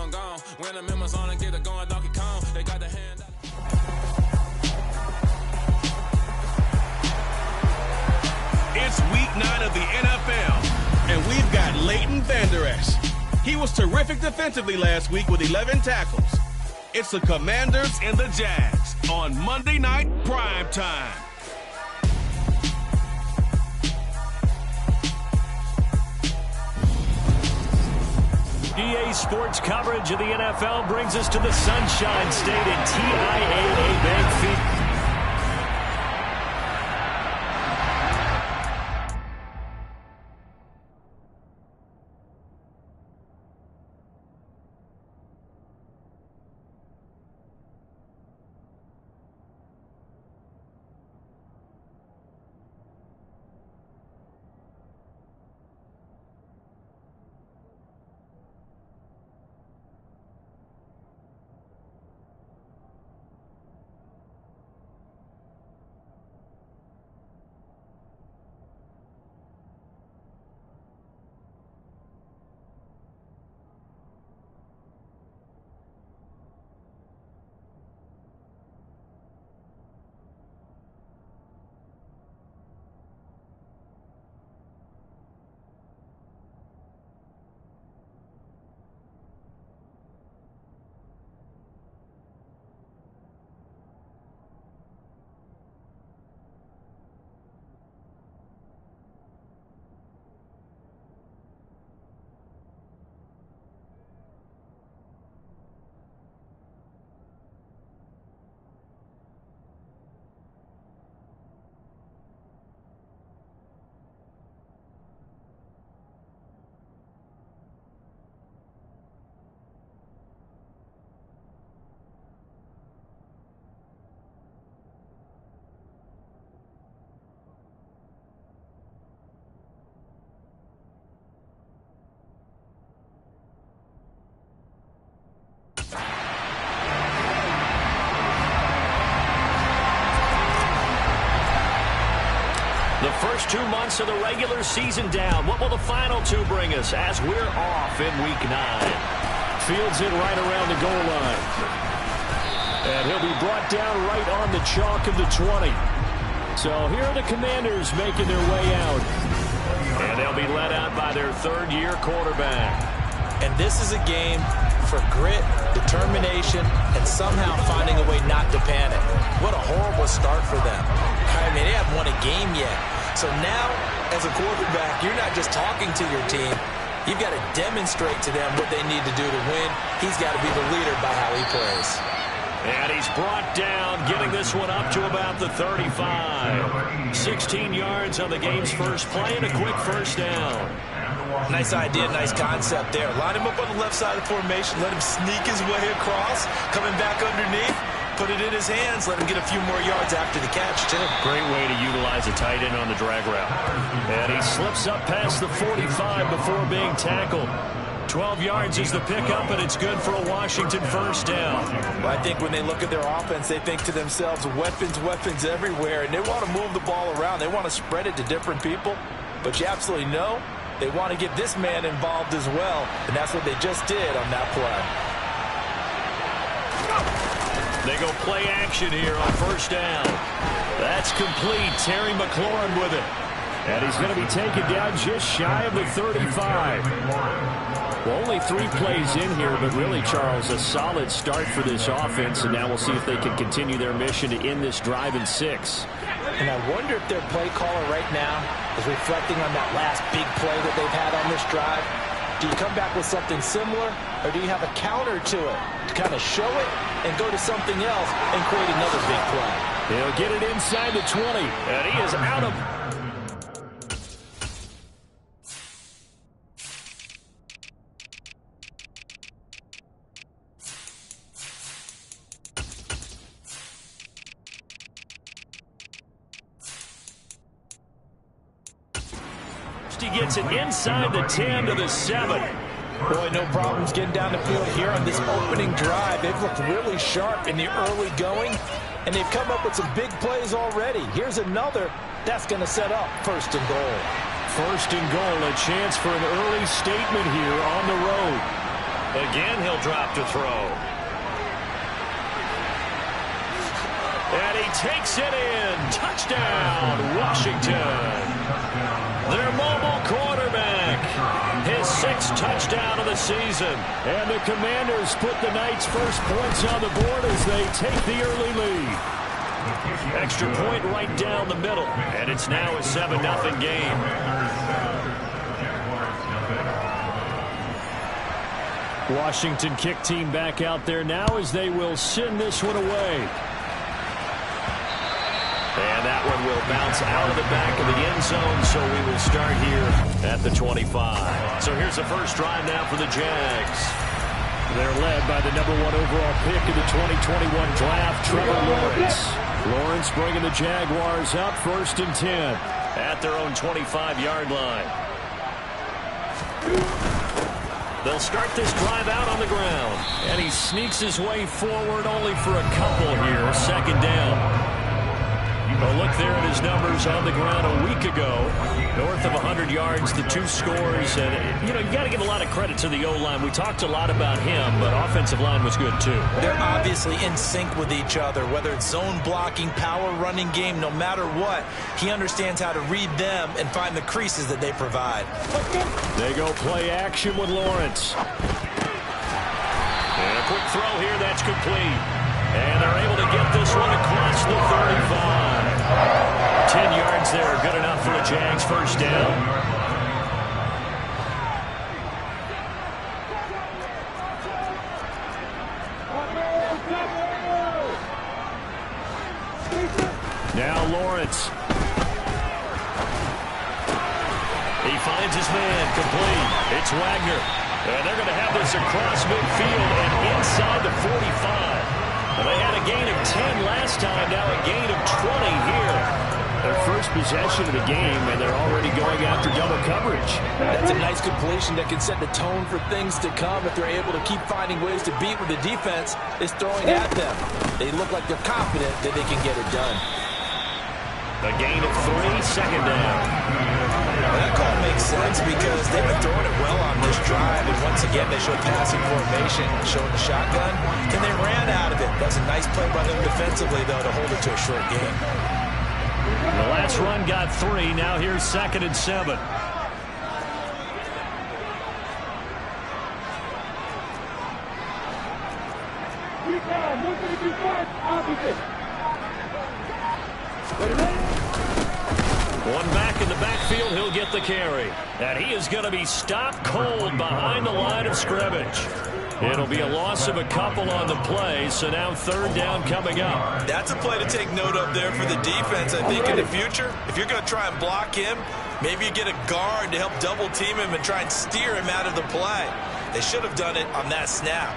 I'm gone. When the members on and get it going, Donkey Kong. They got the hand out. It's week 9 of the NFL, and we've got Leighton Vander Esch. He was terrific defensively last week with 11 tackles. It's the Commanders and the Jags on Monday Night Prime Time. EA Sports coverage of the NFL brings us to the Sunshine State at TIAA Bank Field. The first 2 months of the regular season down. What will the final 2 bring us as we're off in Week 9? Fields it right around the goal line. And he'll be brought down right on the chalk of the 20. So here are the Commanders making their way out. And they'll be led out by their third-year quarterback. And this is a game for grit, determination, and somehow finding a way not to panic. What a horrible start for them. I mean, they haven't won a game yet. So now, as a quarterback, you're not just talking to your team. You've got to demonstrate to them what they need to do to win. He's got to be the leader by how he plays. And he's brought down, getting this one up to about the 35. 16 yards on the game's first play and a quick first down. Nice idea, nice concept there. Line him up on the left side of the formation. Let him sneak his way across. Coming back underneath. Put it in his hands. Let him get a few more yards after the catch, too. Great way to utilize a tight end on the drag route. And he slips up past the 45 before being tackled. 12 yards is the pickup, and it's good for a Washington first down. Well, I think when they look at their offense, they think to themselves, weapons, weapons everywhere. And they want to move the ball around. They want to spread it to different people. But you absolutely know they want to get this man involved as well. And that's what they just did on that play. They go play action here on first down. That's complete. Terry McLaurin with it. And he's going to be taken down just shy of the 35. Well, only 3 plays in here, but really, Charles, a solid start for this offense. And now we'll see if they can continue their mission to end this drive in 6. And I wonder if their play caller right now is reflecting on that last big play that they've had on this drive. Do you come back with something similar, or do you have a counter to it to kind of show it and go to something else and create another big play? He'll get it inside the 20, and he is out of... He gets it inside the 10 to the 7. Boy, no problems getting down the field here on this opening drive. They've looked really sharp in the early going, and they've come up with some big plays already. Here's another that's going to set up first and goal. First and goal, a chance for an early statement here on the road. Again, he'll drop to throw. And he takes it in. Touchdown, Washington. Their mobile quarterback. His 6th touchdown of the season. And the Commanders put the Knights' first points on the board as they take the early lead. Extra point right down the middle. And it's now a 7-0 game. Washington kick team back out there now as they will send this one away. And that one will bounce out of the back of the end zone, so we will start here at the 25. So here's the first drive now for the Jags. They're led by the #1 overall pick in the 2021 draft, Trevor Lawrence. Lawrence bringing the Jaguars up 1st and 10 at their own 25-yard line. They'll start this drive out on the ground. And he sneaks his way forward only for a couple here, 2nd down. A look there at his numbers on the ground a week ago. North of 100 yards, the 2 scores. And, you got to give a lot of credit to the O-line. We talked a lot about him, but offensive line was good, too. They're obviously in sync with each other, whether it's zone blocking, power running game, no matter what. He understands how to read them and find the creases that they provide. They go play action with Lawrence. And a quick throw here, that's complete. And they're able to get this one across the 35. 10 yards there, good enough for the Jags, 1st down. Now Lawrence. He finds his man, complete. It's Wagner. And they're going to have this across midfield and inside the 45. Well, they had a gain of 10 last time, now a gain of 20 here. Their first possession of the game, and they're already going after double coverage. That's a nice completion that can set the tone for things to come if they're able to keep finding ways to beat what the defense is throwing at them. They look like they're confident that they can get it done. A gain of 3, 2nd down. Well, that call makes sense because they've been throwing it well on this drive, and once again they showed passing formation, showing the shotgun, and they ran out of it. That's a nice play by them defensively, though, to hold it to a short game. The last run got 3. Now here's 2nd and 7. One back in the backfield, he'll get the carry. And he is going to be stopped cold behind the line of scrimmage. It'll be a loss of a couple on the play, so now 3rd down coming up. That's a play to take note of there for the defense, I think, in the future. If you're going to try and block him, maybe you get a guard to help double team him and try and steer him out of the play. They should have done it on that snap.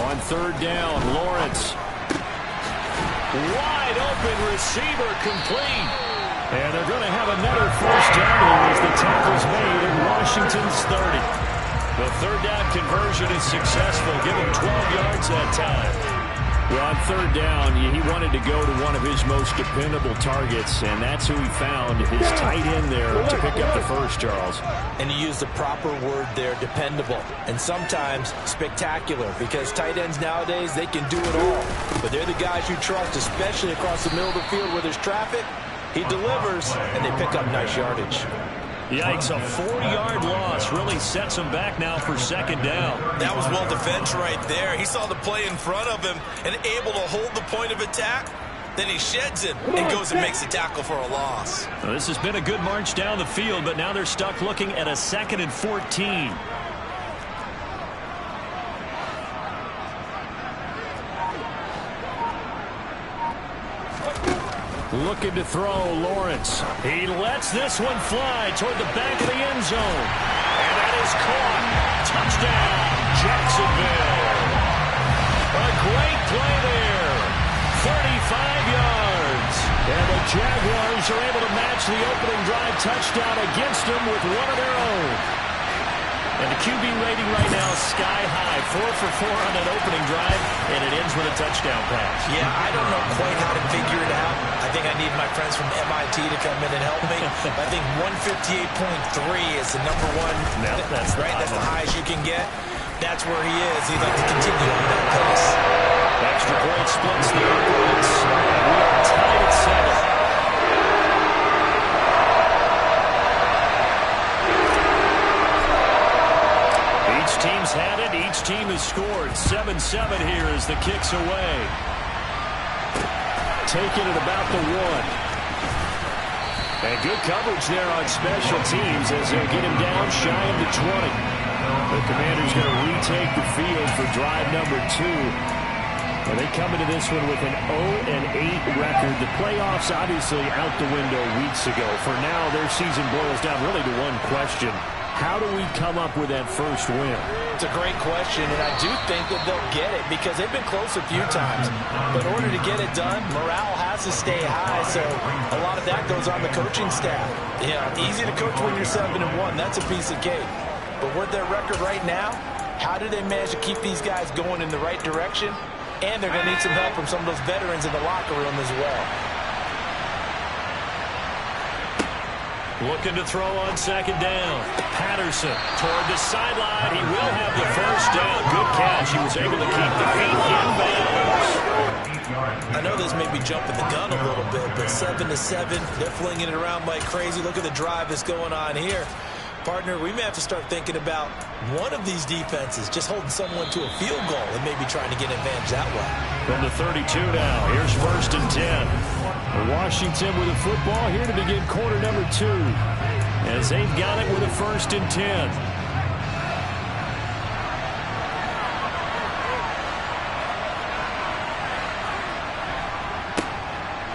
On 3rd down, Lawrence. Wide open receiver, complete. And they're going to have another 1st down here as the tackle's made at Washington's 30. The 3rd down conversion is successful. Give him 12 yards that time. Well, on 3rd down, he wanted to go to one of his most dependable targets, and that's who he found, his tight end there to pick up the first, Charles. And he used the proper word there, dependable, and sometimes spectacular, because tight ends nowadays, they can do it all. But they're the guys you trust, especially across the middle of the field where there's traffic. He delivers, and they pick up nice yardage. Yikes, a 4-yard loss really sets him back now for 2nd down. That was well defense right there. He saw the play in front of him and able to hold the point of attack. Then he sheds him and goes and makes a tackle for a loss. Well, this has been a good march down the field, but now they're stuck looking at a 2nd and 14. Looking to throw, Lawrence. He lets this one fly toward the back of the end zone. And that is caught. Touchdown, Jacksonville. A great play there. 35 yards. And the Jaguars are able to match the opening drive touchdown against them with one of their own. And the QB rating right now is sky high. 4 for 4 on that opening drive, and it ends with a touchdown pass. Yeah, I don't know quite how to figure it out. I think I need my friends from MIT to come in and help me. I think 158.3 is the number one. No, that's right. That's the highest you can get. That's where he is. He'd like to continue on that pace. Extra point splits the opponents. We are tied at 7. Each team's had it. Each team has scored. 7-7 here as the kick's away. Taking it about the 1. And good coverage there on special teams as they'll get him down shy of the 20. The Commanders going to retake the field for drive number 2. And they come into this one with an 0-8 record. The playoffs obviously out the window weeks ago. For now, their season boils down really to one question. How do we come up with that first win? It's a great question, and I do think that they'll get it because they've been close a few times. But in order to get it done, morale has to stay high, so a lot of that goes on the coaching staff. Yeah, easy to coach when you're 7-1. That's a piece of cake. But with their record right now, how do they manage to keep these guys going in the right direction? And they're going to need some help from some of those veterans in the locker room as well. Looking to throw on second down. Patterson toward the sideline. He will have the first down. Good catch. He was able to keep the feet inbounds. I know this may be jumping the gun a little bit, but 7-7, they're flinging it around like crazy. Look at the drive that's going on here. Partner, we may have to start thinking about one of these defenses just holding someone to a field goal and maybe trying to get an advantage that way. From the 32 now, here's 1st and 10. Washington with a football here to begin quarter number 2. As they've got it with a 1st and 10.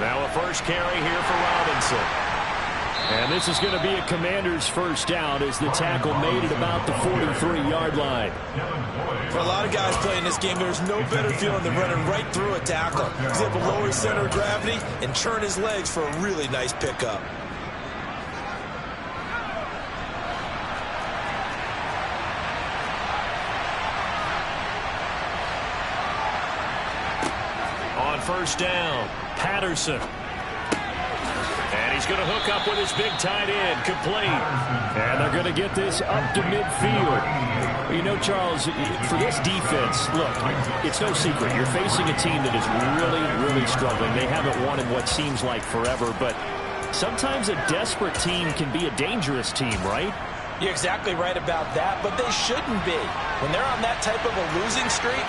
Now a first carry here for Robinson. And this is going to be a Commander's first down as the tackle made it about the 43-yard line. For a lot of guys playing this game, there's no better feeling than running right through a tackle. He's able to lower his center of gravity and turn his legs for a really nice pickup. On first down, Patterson. And he's going to hook up with his big tight end, complete. And they're going to get this up to midfield. You know, Charles, for this defense, look, it's no secret. You're facing a team that is really, really struggling. They haven't won in what seems like forever, but sometimes a desperate team can be a dangerous team, right? You're exactly right about that, but they shouldn't be. When they're on that type of a losing streak,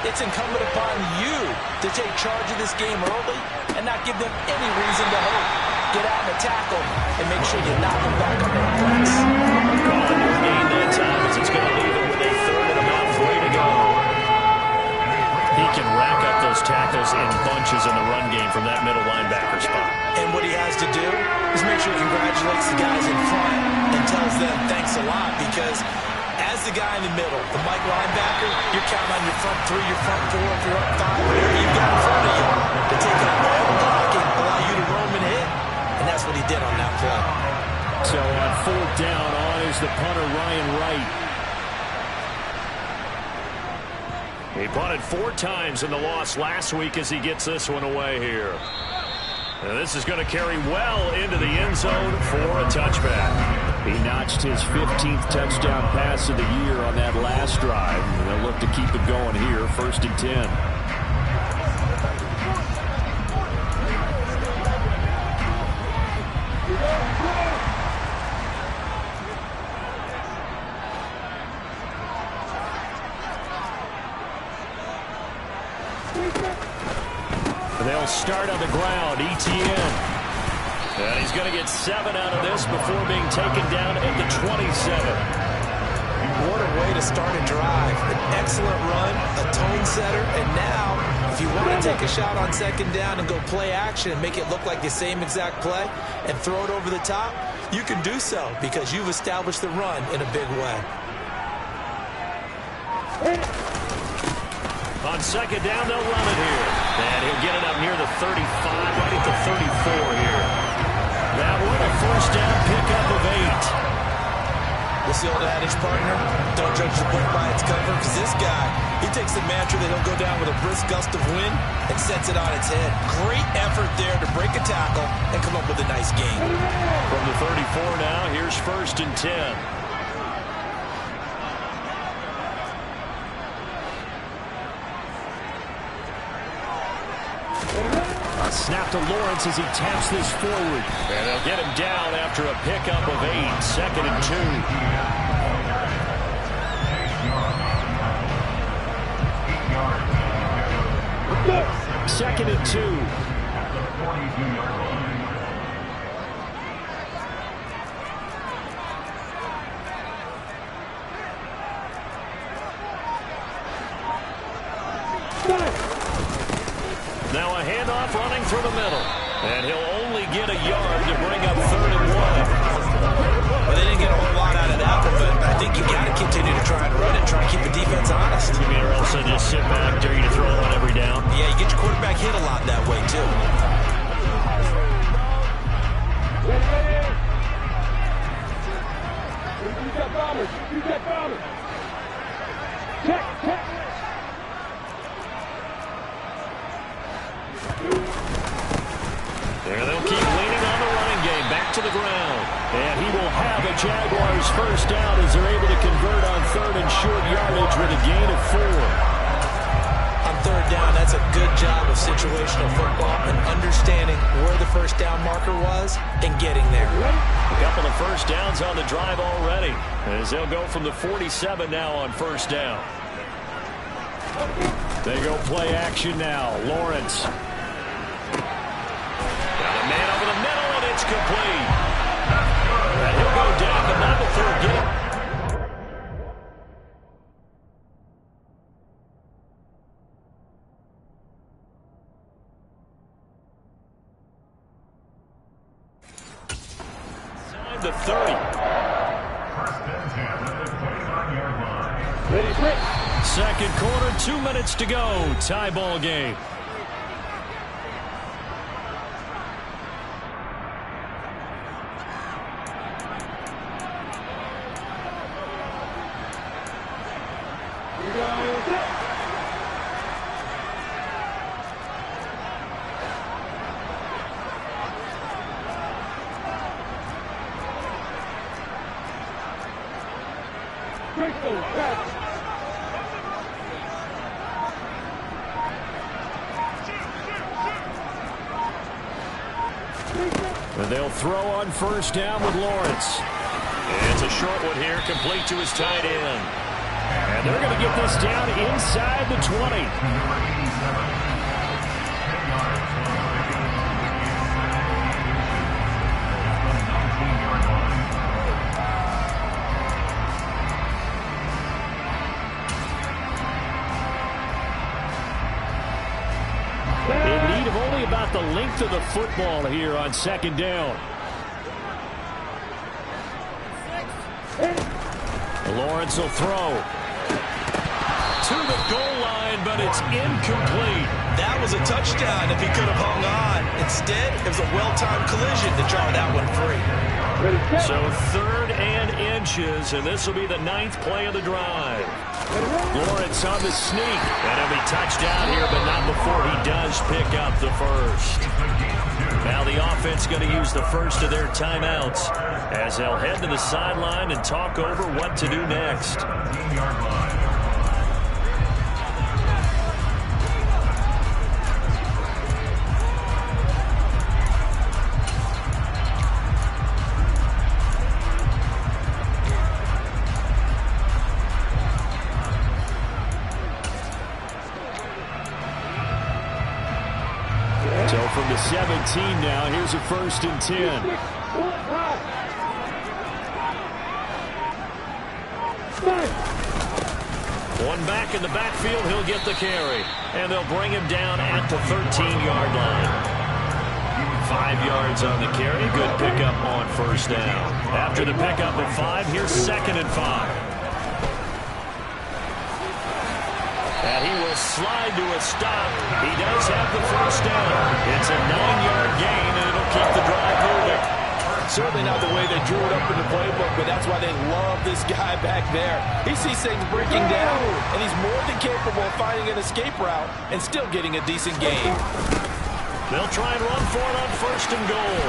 it's incumbent upon you to take charge of this game early and not give them any reason to hope. Get out and tackle and make sure you knock them back on their place. Calling your game that time as it's going to leave them with a 3rd and about 3 to go. He can rack up those tackles in bunches in the run game from that middle linebacker spot. And what he has to do is make sure he congratulates the guys in front and tells them thanks a lot, because as the guy in the middle, the Mike linebacker, you're counting on your front 3, your front 4, if you're up 5, whatever you've got in front of you to take out all the blocking, allow you to roam and hit. And that's what he did on that play. So on 4th down, on is the punter, Ryan Wright. He punted 4 times in the loss last week as he gets this one away here. And this is going to carry well into the end zone for a touchback. He notched his 15th touchdown pass of the year on that last drive. And they'll look to keep it going here, 1st and 10. They'll start on the ground, Etienne. And he's going to get 7 out of this before being taken down at the 27. What a way to start a drive. An excellent run, a tone setter, and now if you want to take a shot on second down and go play action and make it look like the same exact play and throw it over the top, you can do so because you've established the run in a big way. On second down, they'll run it here. And he'll get it up near the 35, right at the 34 here. That one, a first down pickup of 8. The What's the old adage, partner? Don't judge the book by its cover, because this guy, he takes the mantra that he'll go down with a brisk gust of wind and sets it on its head. Great effort there to break a tackle and come up with a nice gain. From the 34 now, here's 1st and 10. Snap to Lawrence as he taps this forward. And they'll get him down after a pickup of 8. 2nd and 2. 2nd and 2. Now a handoff running through the middle. And he'll only get a yard to bring up 3rd and 1. Well, they didn't get a whole lot out of that one, but I think you got to continue to try and run it, try and keep the defense honest. You mean, or else they just sit back, dare you to throw on every down? Yeah, you get your quarterback hit a lot that way, too. There they'll keep leaning on the running game. Back to the ground. And he will have a Jaguars 1st down as they're able to convert on 3rd and short yardage with a gain of 4. On 3rd down, that's a good job of situational football and understanding where the 1st down marker was and getting there. A couple of 1st downs on the drive already, as they'll go from the 47 now on 1st down. They go play action now. Lawrence. Got a man over the middle, and it's complete. And he'll go down, but not before getting. Inside the 30. 2nd quarter, 2 minutes to go. Tie ball game. And they'll throw on 1st down with Lawrence. And it's a short one here, complete to his tight end. And they're going to get this down inside the 20. In need of only about the length of the football here on 2nd down. Lawrence will throw to the goal line, but it's incomplete. That was a touchdown if he could have hung on. Instead, it was a well-timed collision to jar that one free. So 3rd and inches, and this will be the 9th play of the drive. Lawrence on the sneak, and he'll be touchdown here, but not before he does pick up the 1st. Now the offense going to use the 1st of their timeouts as they'll head to the sideline and talk over what to do next. So from the 17 now, here's a 1st and 10. One back in the backfield, he'll get the carry. And they'll bring him down at the 13-yard line. 5 yards on the carry. Good pickup on 1st down. After the pickup of 5, here's 2nd and 5. And he will slide to a stop. He does have the 1st down. It's a 9-yard gain, and it'll keep the drive moving. Certainly not the way they drew it up in the playbook, but that's why they love this guy back there. He sees things breaking down, and he's more than capable of finding an escape route and still getting a decent gain. They'll try and run for it on 1st and goal.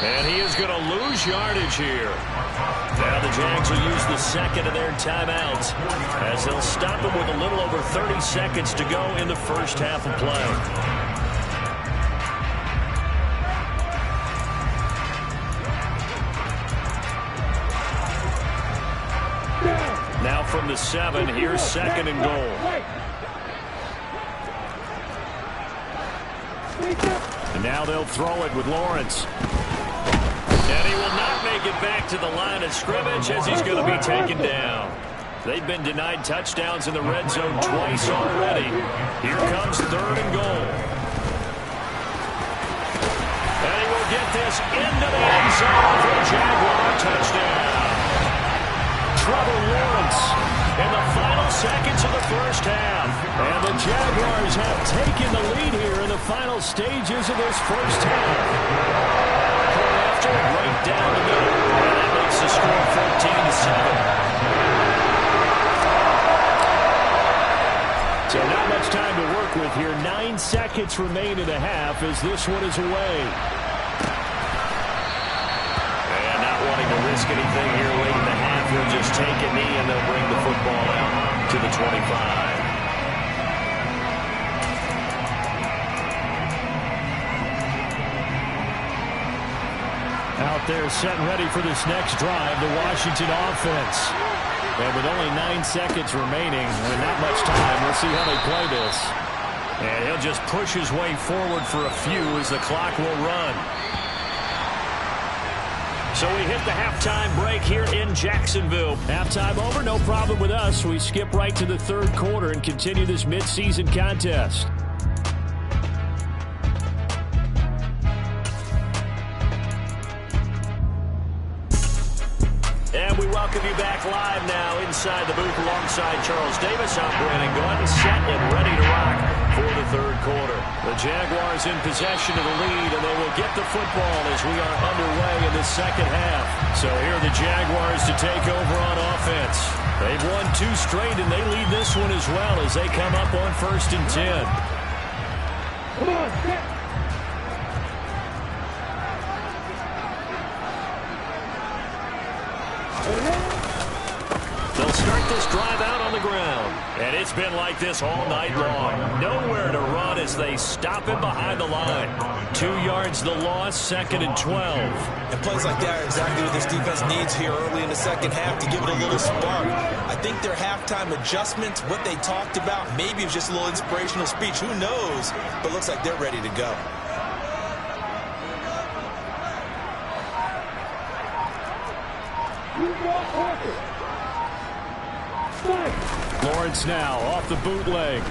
And he is going to lose yardage here. Now the Jags will use the second of their timeouts as they'll stop him with a little over 30 seconds to go in the first half of play. Now from the 7, here's 2nd and goal. And now they'll throw it with Lawrence. And he will not make it back to the line of scrimmage as he's going to be taken down. They've been denied touchdowns in the red zone twice already. Here comes 3rd and goal. And he will get this into the end zone for a Jaguar touchdown. Trevor Lawrence in the final seconds of the first half. And the Jaguars have taken the lead here in the final stages of this first half. After right down the middle. And that makes the score 14-7. So not much time to work with here. 9 seconds remain in the half as this one is away. And not wanting to risk anything here late in the half. He'll just take a knee and they'll bring the football out to the 25. Out there set and ready for this next drive, the Washington offense. And with only 9 seconds remaining and not much time, we'll see how they play this. And he'll just push his way forward for a few as the clock will run. So we hit the halftime break here in Jacksonville. Halftime over, no problem with us. We skip right to the 3rd quarter and continue this midseason contest. And we welcome you back live now inside the booth alongside Charles Davis. I'm Brandon Glenn, set and ready to rock for the 3rd quarter. The Jaguars in possession of the lead, and they will get the football as we are underway in the second half. So here are the Jaguars to take over on offense. They've won 2 straight, and they lead this one as well as they come up on 1st and 10. Come on, get. They'll start this drive out on the ground. And it's been like this all night long. Nowhere to run as they stop him behind the line. 2 yards the loss, 2nd and 12. And plays like that are exactly what this defense needs here early in the second half to give it a little spark. I think their halftime adjustments, what they talked about, maybe it was just a little inspirational speech. Who knows? But looks like they're ready to go. Lawrence now off the bootleg.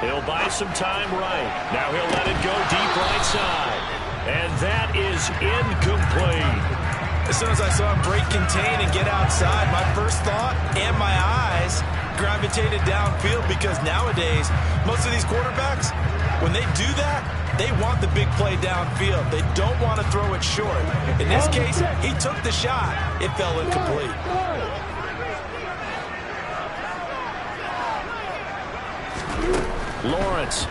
He'll buy some time right. Now he'll let it go deep right side. And that is incomplete. As soon as I saw him break contain and get outside, my first thought and my eyes gravitated downfield because nowadays, most of these quarterbacks, when they do that, they want the big play downfield. They don't want to throw it short. In this case, he took the shot. It fell incomplete. Lawrence.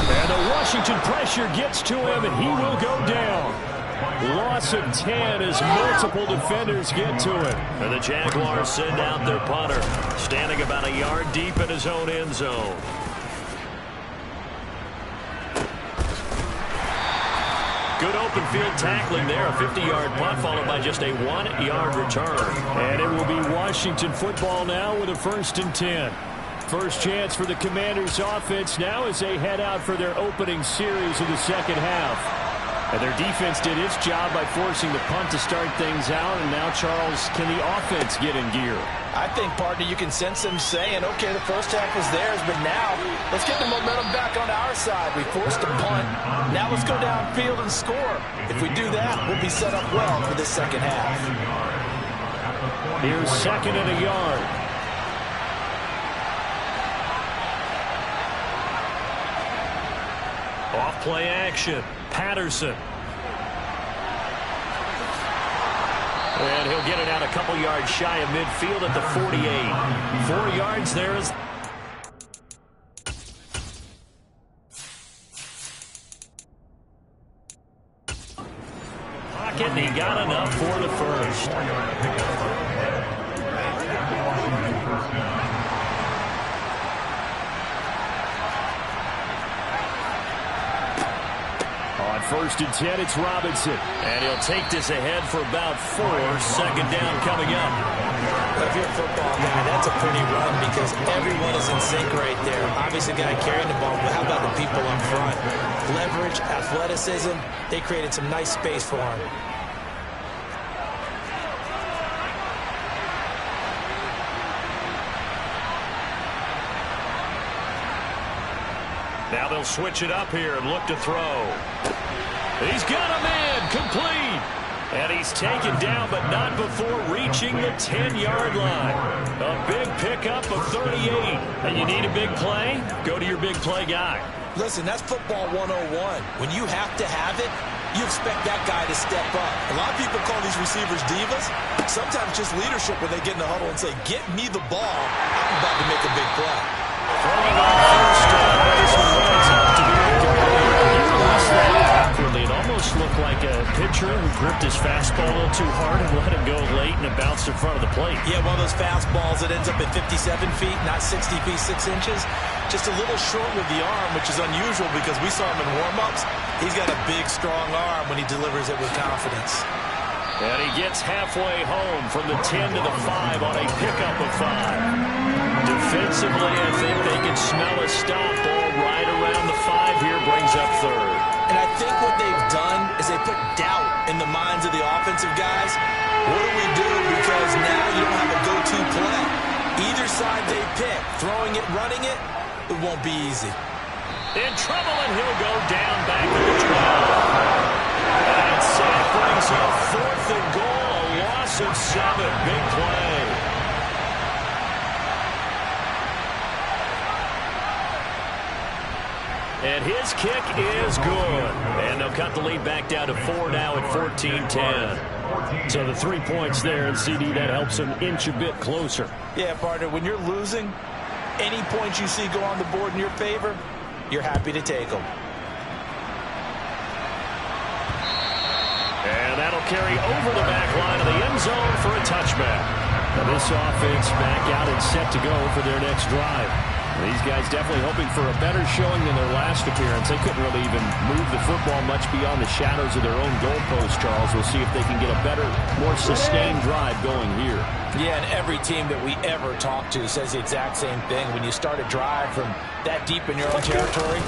And the Washington pressure gets to him, and he will go down. Loss of 10 as multiple defenders get to him. And the Jaguars send out their punter, standing about a yard deep in his own end zone. Good open field tackling there. A 50-yard punt followed by just a 1-yard return. And it will be Washington football now with a 1st and 10. First chance for the Commanders' offense now as they head out for their opening series of the second half. And their defense did its job by forcing the punt to start things out. And now, Charles, can the offense get in gear? I think, partner, you can sense them saying, okay, the first half was theirs, but now let's get the momentum back on our side. We forced a punt. Now let's go downfield and score. If we do that, we'll be set up well for the second half. Here's 2nd and a yard. Off play action. Patterson And he'll get it out a couple yards shy of midfield at the 48. 4 yards there is... pocket, and he got enough for the first. On 1st and 10, it's Robinson. And he'll take this ahead for about 4. 2nd down coming up. If you're a football guy, that's a pretty run because everyone is in sync right there. Obviously, the guy carrying the ball, but how about the people up front? Leverage, athleticism, they created some nice space for him. Now they'll switch it up here and look to throw. He's got a man complete. And he's taken down, but not before reaching the 10-yard line. A big pickup of 38. And you need a big play? Go to your big play guy. Listen, that's football 101. When you have to have it, you expect that guy to step up. A lot of people call these receivers divas. Sometimes just leadership when they get in the huddle and say, get me the ball. I'm about to make a big play. Throwing on 1st down. This one runs out to be incomplete. He released that awkwardly. It almost looked like a pitcher who gripped his fastball a little too hard and let him go late, and it bounced in front of the plate. Yeah, one of those fastballs that ends up at 57 feet, not 60 feet, 6 inches. Just a little short with the arm, which is unusual because we saw him in warm-ups. He's got a big, strong arm when he delivers it with confidence. And he gets halfway home from the 10 to the 5 on a pickup of 5. Defensively, I think they can smell a stop. Ball right around the 5 here, brings up 3rd. And I think what they've done is they put doubt in the minds of the offensive guys. What do we do? Because now you don't have a go-to play. Either side they pick, throwing it, running it, it won't be easy. In trouble, and he'll go down back to the 12. And sack brings up 4th and goal, a loss of 7. Big play. And his kick is good. And they'll cut the lead back down to 4 now at 14-10. So the 3 points there, and CD, that helps them inch a bit closer. Yeah, partner, when you're losing, any points you see go on the board in your favor, you're happy to take them. And that'll carry over the back line of the end zone for a touchback. Now this offense back out and set to go for their next drive. These guys definitely hoping for a better showing than their last appearance. They couldn't really even move the football much beyond the shadows of their own goalpost, Charles. We'll see if they can get a better, more sustained drive going here. Yeah, and every team that we ever talk to says the exact same thing. When you start a drive from that deep in your own territory,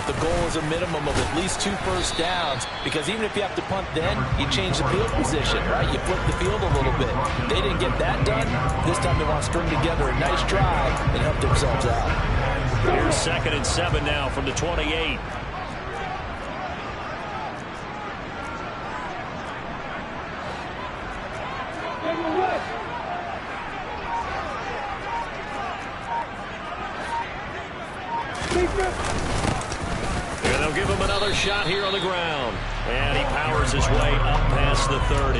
the goal is a minimum of at least 2 first downs, because even if you have to punt then, you change the field position, right? You flip the field a little bit. They didn't get that done. This time they want to string together a nice drive and help themselves out. Here's 2nd and 7 now from the 28. And they'll give him another shot here on the ground. And he powers his way up past the 30.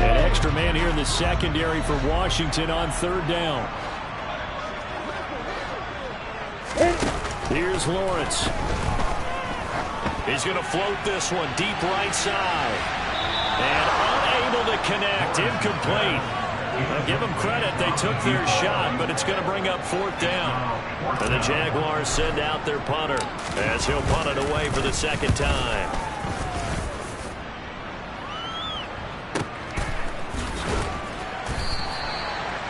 An extra man here in the secondary for Washington on 3rd down. Here's Lawrence. He's going to float this one deep right side. And unable to connect. Incomplete. I'll give them credit. They took their shot, but it's going to bring up 4th down. And the Jaguars send out their punter as he'll punt it away for the 2nd time.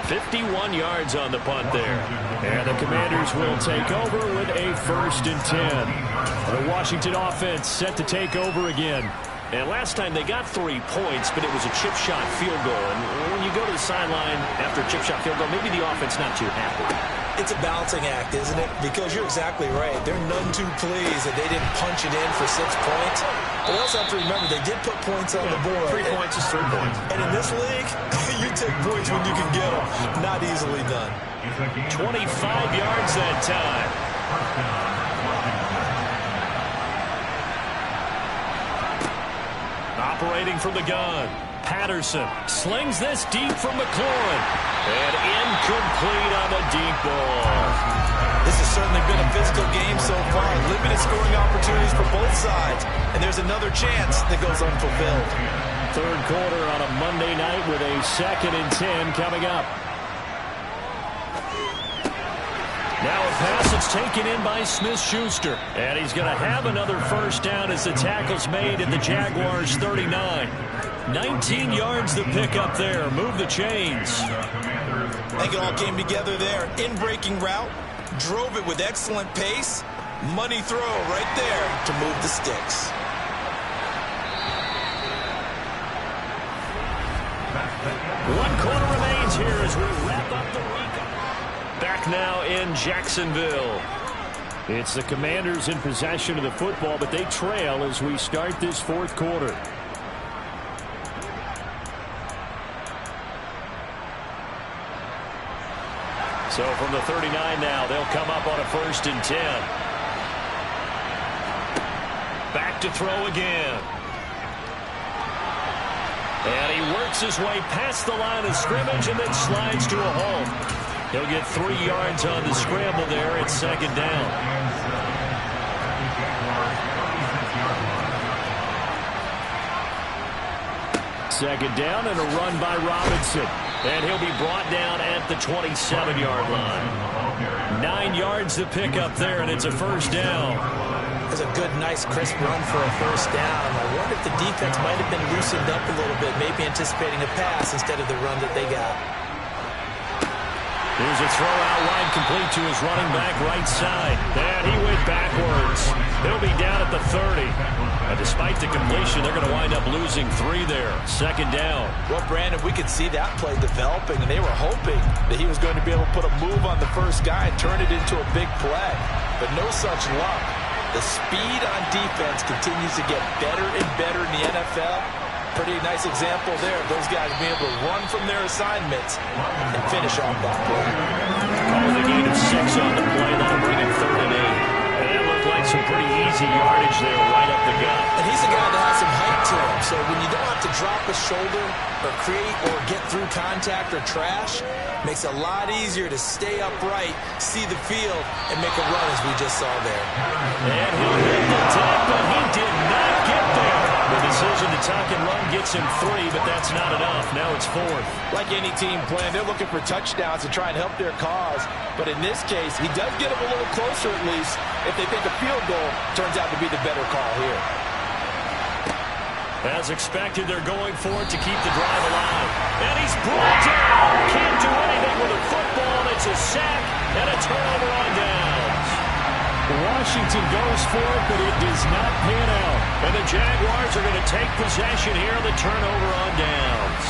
.51 yards on the punt there. And the Commanders will take over with a 1st and 10. The Washington offense set to take over again. And last time they got 3 points, but it was a chip shot field goal. And when you go to the sideline after a chip shot field goal, maybe the offense not too happy. It's a balancing act, isn't it? Because you're exactly right. They're none too pleased that they didn't punch it in for 6 points. But also have to remember, they did put points on the board. 3 points is 3 points. And in this league, you take points when you can get them. Not easily done. 25 yards that time. Rotating from the gun. Patterson slings this deep from McLaurin. And incomplete on the deep ball. This has certainly been a physical game so far. Limited scoring opportunities for both sides. And there's another chance that goes unfulfilled. Third quarter on a Monday night with a 2nd and 10 coming up. Now a pass that's taken in by Smith-Schuster. And he's going to have another first down as the tackle's made at the Jaguars' 39. 19 yards to pick up there. Move the chains. I think it all came together there. In-breaking route. Drove it with excellent pace. Money throw right there to move the sticks. One quarter remains here as we wrap up the week. Back now in Jacksonville. It's the Commanders in possession of the football, but they trail as we start this fourth quarter. So from the 39 now, they'll come up on a 1st and 10. Back to throw again. And he works his way past the line of scrimmage and then slides to a halt. He'll get 3 yards on the scramble there. It's 2nd down. Second down and a run by Robinson. And he'll be brought down at the 27-yard line. 9 yards to pick up there, and it's a first down. That's a good, nice, crisp run for a first down. I wonder if the defense might have been loosened up a little bit, maybe anticipating a pass instead of the run that they got. Here's a throw out wide, complete to his running back right side. And he went backwards. He'll be down at the 30. And despite the completion, they're going to wind up losing 3 there. 2nd down. Well, Brandon, we could see that play developing, and they were hoping that he was going to be able to put a move on the first guy and turn it into a big play. But no such luck. The speed on defense continues to get better and better in the NFL. Pretty nice example there of those guys being able to run from their assignments and finish off that play. Calling the gain of 6 on the play. That'll bring him 3rd and 8. And that looked like some pretty easy yardage there right up the gut. And he's a guy that has some height to him, so when you don't have to drop a shoulder or create or get through contact or trash, makes it a lot easier to stay upright, see the field, and make a run as we just saw there. And he'll hit the tip, but he did not get there. The decision to tuck and run gets him 3, but that's not enough. Now it's 4th. Like any team playing, they're looking for touchdowns to try and help their cause. But in this case, he does get them a little closer at least if they think a field goal turns out to be the better call here. As expected, they're going for it to keep the drive alive. And he's brought down. Can't do anything with a football. It's a sack and a turnover on downs. Washington goes for it, but it does not pan out. And the Jaguars are going to take possession here on the turnover on downs.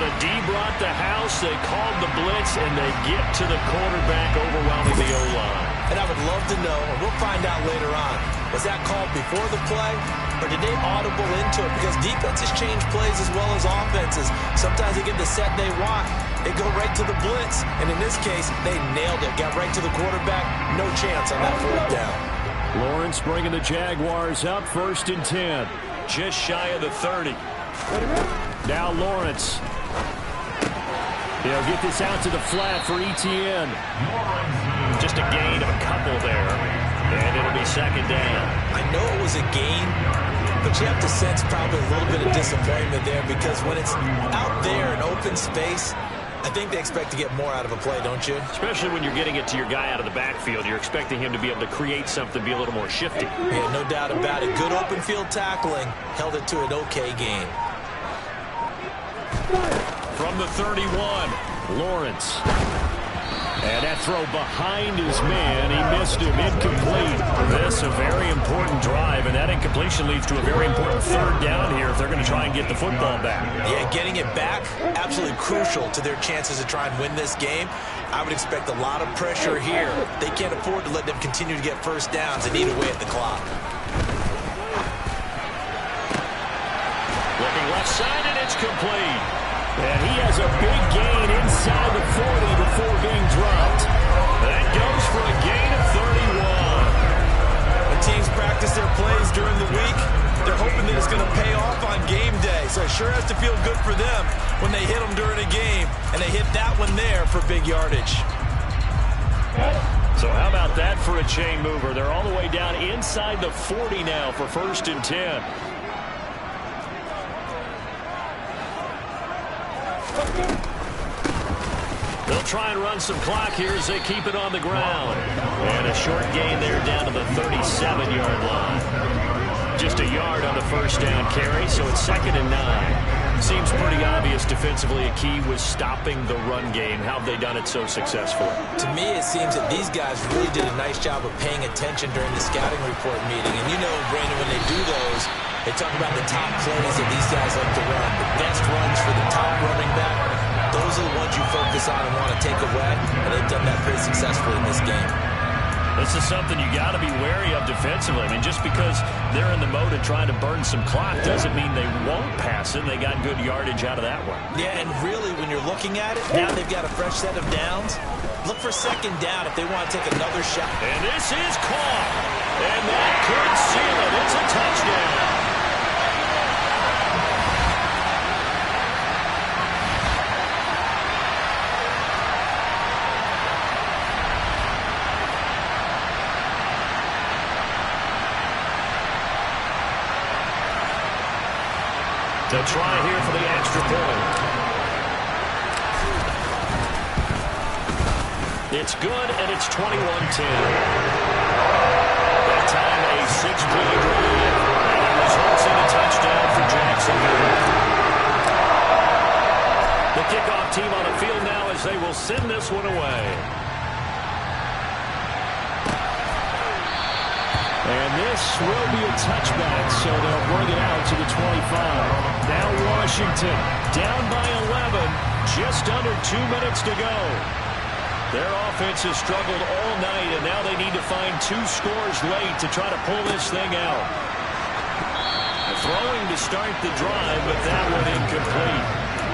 The D brought the house. They called the blitz, and they get to the quarterback, overwhelming the O-line. And I would love to know, and we'll find out later on, was that called before the play, or did they audible into it? Because defenses change plays as well as offenses. Sometimes they get the set they want. They go right to the blitz, and in this case, they nailed it. Got right to the quarterback. No chance on that 4th down. Lawrence bringing the Jaguars up, 1st and 10. Just shy of the 30. Now Lawrence. He'll get this out to the flat for Etienne. Just a gain of a couple there. And it'll be 2nd down. I know it was a gain, but you have to sense probably a little bit of disappointment there because when it's out there in open space, I think they expect to get more out of a play, don't you? Especially when you're getting it to your guy out of the backfield. You're expecting him to be able to create something, be a little more shifty. Yeah, no doubt about it. Good open field tackling. Held it to an okay game. From the 31, Lawrence. And that throw behind his man. He missed him. Incomplete. This a very important drive, and that incompletion leads to a very important 3rd down here if they're going to try and get the football back. Yeah, getting it back, absolutely crucial to their chances to try and win this game. I would expect a lot of pressure here. They can't afford to let them continue to get first downs and eat away at the clock. Looking left side, and it's complete. And he has a big gain inside the 40 before being dropped. That goes for a gain of 31. When teams practice their plays during the week, they're hoping that it's going to pay off on game So it sure has to feel good for them when they hit them during a game, and they hit that one there for big yardage. So how about that for a chain mover? They're all the way down inside the 40 now for 1st and 10. They'll try and run some clock here as they keep it on the ground. And a short gain there down to the 37-yard line. Just a yard on the 1st down carry, so it's 2nd and 9. Seems pretty obvious defensively a key was stopping the run game. How have they done it so successfully? To me, it seems that these guys really did a nice job of paying attention during the scouting report meeting. And you know, Brandon, when they do those, they talk about the top plays that these guys like to run, the best runs for the top running back. Those are the ones you focus on and want to take away, and they've done that pretty successfully in this game. This is something you got to be wary of defensively. I mean, just because they're in the mode of trying to burn some clock doesn't mean they won't pass it. They got good yardage out of that one. Yeah, and really, when you're looking at it, now they've got a fresh set of downs. Look for 2nd down if they want to take another shot. And this is caught. And that could seal it. It's a touchdown. They'll try here for the extra point. It's good, and it's 21-10. That time a 6-play drive. And it results in a touchdown for Jacksonville. The kickoff team on the field now as they will send this one away. And this will be a touchback, so they'll bring it out to the 25. Now Washington down by 11, just under 2 minutes to go. Their offense has struggled all night, and now they need to find 2 scores late to try to pull this thing out. Throwing to start the drive, but that one incomplete.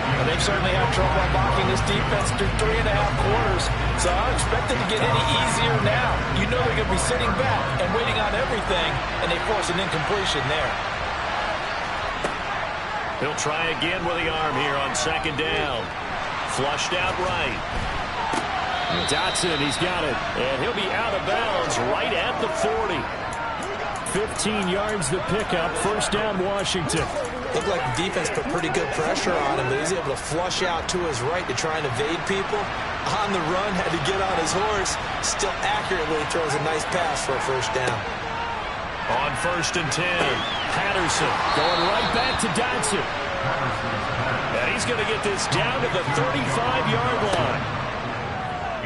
And they've certainly had trouble blocking this defense through 3.5 quarters, so I don't expect it to get any easier now. You know they're going to be sitting back and waiting on everything, and they force an incompletion there. He'll try again with the arm here on 2nd down. Flushed out right. Dotson, he's got it. And he'll be out of bounds right at the 40. 15 yards the pickup. 1st down, Washington. Looked like the defense put pretty good pressure on him, but he's able to flush out to his right to try and evade people. On the run, had to get on his horse. Still accurately throws a nice pass for a 1st down. On 1st and 10, Patterson going right back to Dotson. And he's going to get this down to the 35-yard line.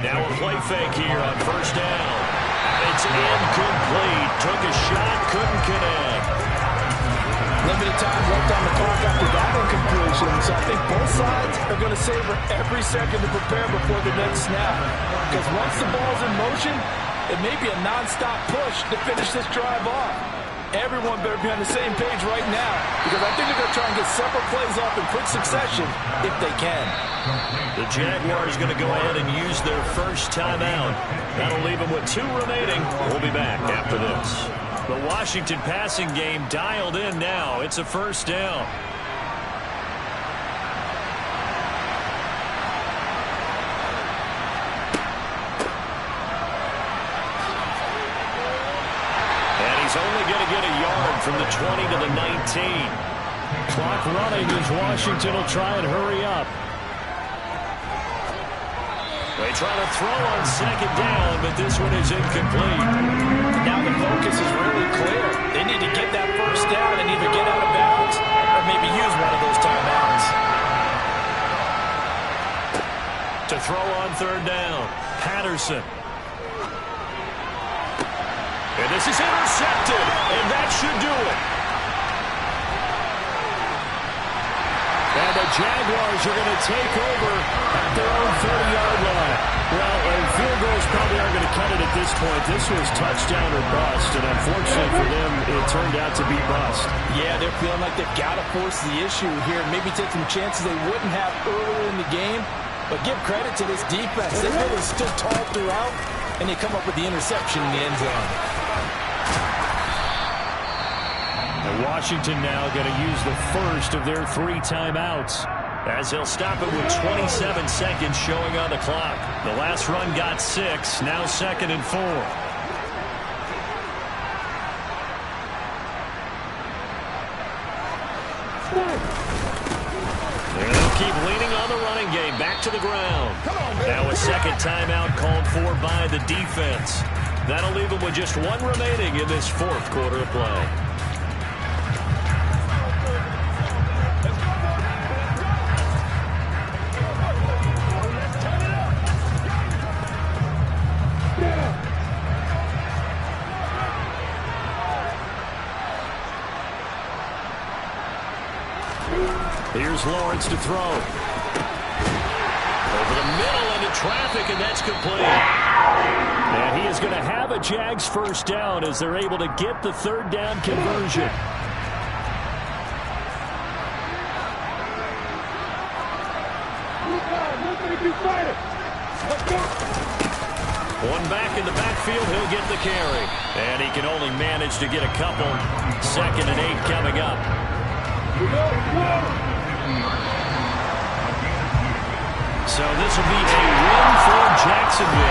Now a play fake here on 1st down. It's incomplete. Took a shot, couldn't connect. Limited time left on the clock after that incompletion, so I think both sides are going to savor every second to prepare before the next snap. Because once the ball's in motion, it may be a non-stop push to finish this drive off. Everyone better be on the same page right now, because I think they're going to try and get several plays off in quick succession if they can. The Jaguars going to go ahead and use their first timeout. That'll leave them with 2 remaining. We'll be back after this. The Washington passing game dialed in now. It's a 1st down. And he's only going to get a yard from the 20 to the 19. Clock running as Washington will try and hurry up. They try to throw on 2nd down, but this one is incomplete. Now the focus is really clear. They need to get that 1st down and either get out of bounds or maybe use one of those timeouts. To throw on 3rd down, Patterson. And this is intercepted, and that should do it. And the Jaguars are going to take over at their own 30-yard line. Well, and field goals probably aren't going to cut it at this point. This was touchdown or bust, and unfortunately for them, it turned out to be bust. Yeah, they're feeling like they've got to force the issue here, maybe take some chances they wouldn't have earlier in the game. But give credit to this defense. They really stood tall throughout, and they come up with the interception in the end zone. And Washington now going to use the first of their 3 timeouts, as they'll stop it with 27 seconds showing on the clock. The last run got 6, now 2nd and 4. And they'll keep leaning on the running game. Back to the ground. Now a second timeout called for by the defense. That'll leave them with just 1 remaining in this 4th quarter of play. Here's Lawrence to throw. Over the middle into traffic, and that's complete. And he is going to have a Jags first down as they're able to get the 3rd down conversion. One back in the backfield, he'll get the carry. And he can only manage to get a couple. 2nd and 8 coming up. So this will be a win for Jacksonville.